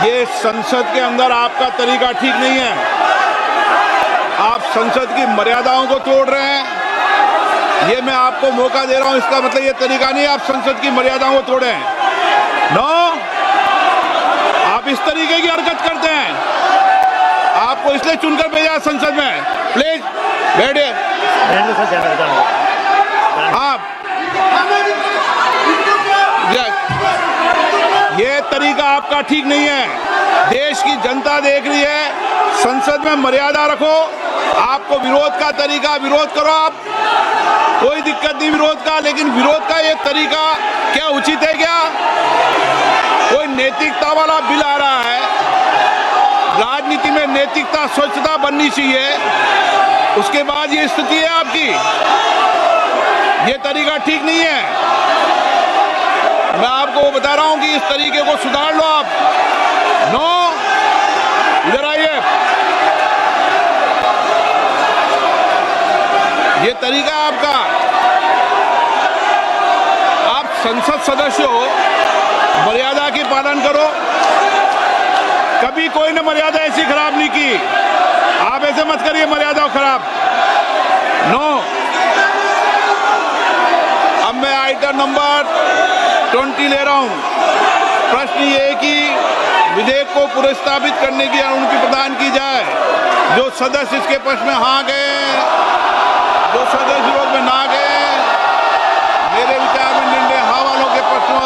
ये संसद के अंदर आपका तरीका ठीक नहीं है। आप संसद की मर्यादाओं को तोड़ रहे हैं। ये मैं आपको मौका दे रहा हूं, इसका मतलब ये तरीका नहीं है आप संसद की मर्यादाओं को तोड़े हैं। नो, आप इस तरीके की हरकत करते हैं। आपको इसलिए चुनकर भेजा संसद में। प्लीज बैठिए। आप ये तरीका आपका ठीक नहीं है। देश की जनता देख रही है। संसद में मर्यादा रखो। आपको विरोध का तरीका, विरोध करो आप, कोई दिक्कत नहीं विरोध का, लेकिन विरोध का ये तरीका क्या उचित है? क्या कोई नैतिकता वाला बिल आ रहा है? राजनीति में नैतिकता, स्वच्छता बननी चाहिए। उसके बाद ये स्थिति है आपकी। ये तरीका ठीक नहीं है। मैं आपको बता रहा हूं कि इस तरीके को सुधार लो आप। नो, इधर आइए। ये तरीका आपका, आप संसद सदस्य हो, मर्यादा की पालन करो। कभी कोई ने मर्यादा ऐसी खराब नहीं की। आप ऐसे मत करिए मर्यादा खराब। नो। अब मैं आइटम नंबर 20 ले रहा हूं। प्रश्न ये है कि विधेयक को पुनर्स्थापित करने की अनुमति प्रदान की जाए। जो सदस्य इसके पक्ष में हाँ गए, जो सदस्य विरोध में ना गए, मेरे विचार में निर्णय हाँ वालों के पक्ष में,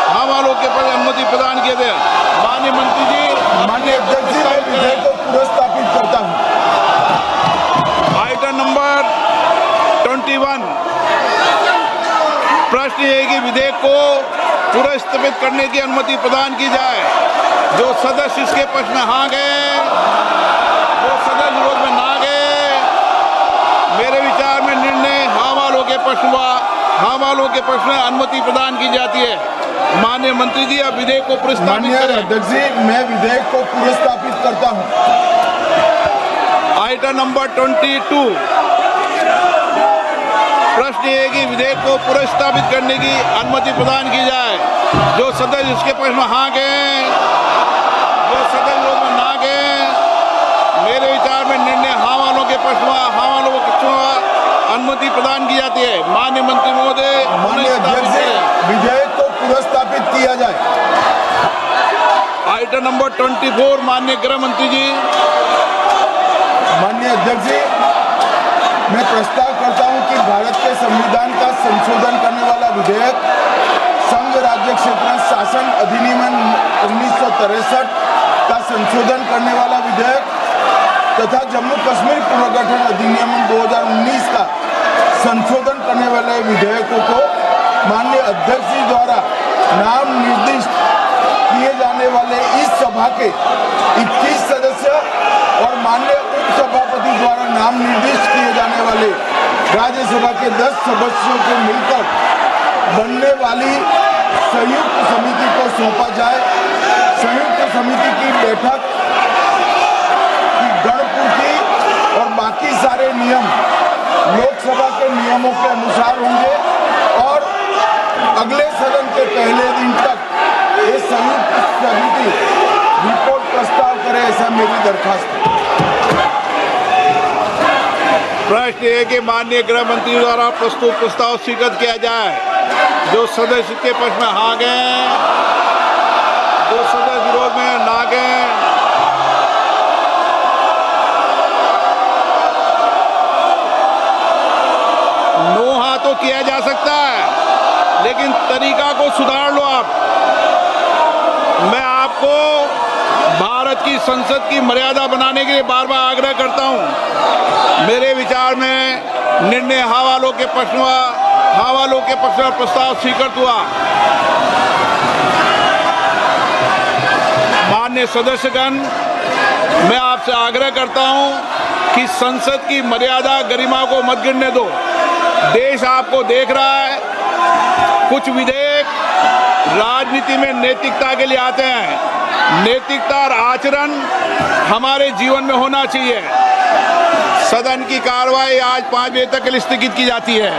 हाँ वालों के पक्ष अनुमति प्रदान किए थे। माननीय मंत्री जी, माननीय अध्यक्ष जी, मैं विधेयक को पुनर्स्थापित करता हूं। Item number 21। प्रश्न ये है कि विधेयक को पुनर्स्थापित करने की अनुमति प्रदान की जाए। जो सदस्य इसके पक्ष में हाँ गए, जो सदस्य विरोध में ना गए, मेरे विचार में निर्णय हाँ वालों के पक्ष में, हाँ वालों के पक्ष में अनुमति प्रदान की जाती है। माननीय मंत्री जी, अब विधेयक को पुनर्स्थापित माननीय करें। अध्यक्ष जी, मैं विधेयक को पुनर्स्थापित करता हूं। Item number 22। प्रश्न ये है कि विधेयक को पुनर्स्थापित करने की अनुमति प्रदान की जाए। जो सदस्य इसके पक्ष में हाँ गए, जो सदस्य विरोध में ना गए, मेरे विचार में निर्णय हाँ वालों के पक्ष में, हाँ वालों के पक्ष में अनुमति प्रदान की जाती है। माननीय मंत्री महोदय, माननीय अध्यक्ष जी, विधेयक को पुनर्स्थापित किया जाए। Item number 24। माननीय गृह मंत्री जी। माननीय अध्यक्ष जी, मैं प्रस्ताव करता हूं कि भारत के संविधान का संशोधन करने वाला विधेयक, संघ राज्य क्षेत्र शासन अधिनियम 1963 का संशोधन करने वाला विधेयक तथा जम्मू कश्मीर पुनर्गठन अधिनियम 2019 का संशोधन करने वाले विधेयकों को माननीय अध्यक्ष जी द्वारा नाम निर्दिष्ट किए जाने वाले इस सभा के 21 सदस्य और माननीय उपसभापति द्वारा नाम निर्दिष्ट किए जाने वाले राज्यसभा के 10 सदस्यों को मिलकर बनने वाली संयुक्त समिति को सौंपा जाए। संयुक्त समिति की बैठक की गणपूर्ति और बाकी सारे नियम लोकसभा के नियमों के अनुसार होंगे और अगले सदन के पहले दिन तक ये संयुक्त समिति रिपोर्ट प्रस्ताव करे, ऐसा मेरी दरखास्त है। प्रश्न है कि माननीय गृह मंत्री द्वारा प्रस्तुत प्रस्ताव स्वीकृत किया जाए। जो सदस्य के पक्ष में हाँ गए, जो सदस्य विरोध में ना गए, नो हाँ तो किया जा सकता है, लेकिन तरीका को सुधार लो आप। मैं आपको भारत की संसद की मर्यादा बनाने के लिए बार बार आग्रह करता हूं। मेरे विचार में निर्णय हाँ वालों के पक्ष में, हाँ वालों के पक्ष में प्रस्ताव स्वीकृत हुआ। माननीय सदस्यगण, मैं आपसे आग्रह करता हूं कि संसद की मर्यादा, गरिमा को मत गिरने दो। देश आपको देख रहा है। कुछ विधेयक राजनीति में नैतिकता के लिए आते हैं। नैतिकता और आचरण हमारे जीवन में होना चाहिए। सदन की कार्रवाई आज 5 बजे तक के लिए स्थगित की जाती है।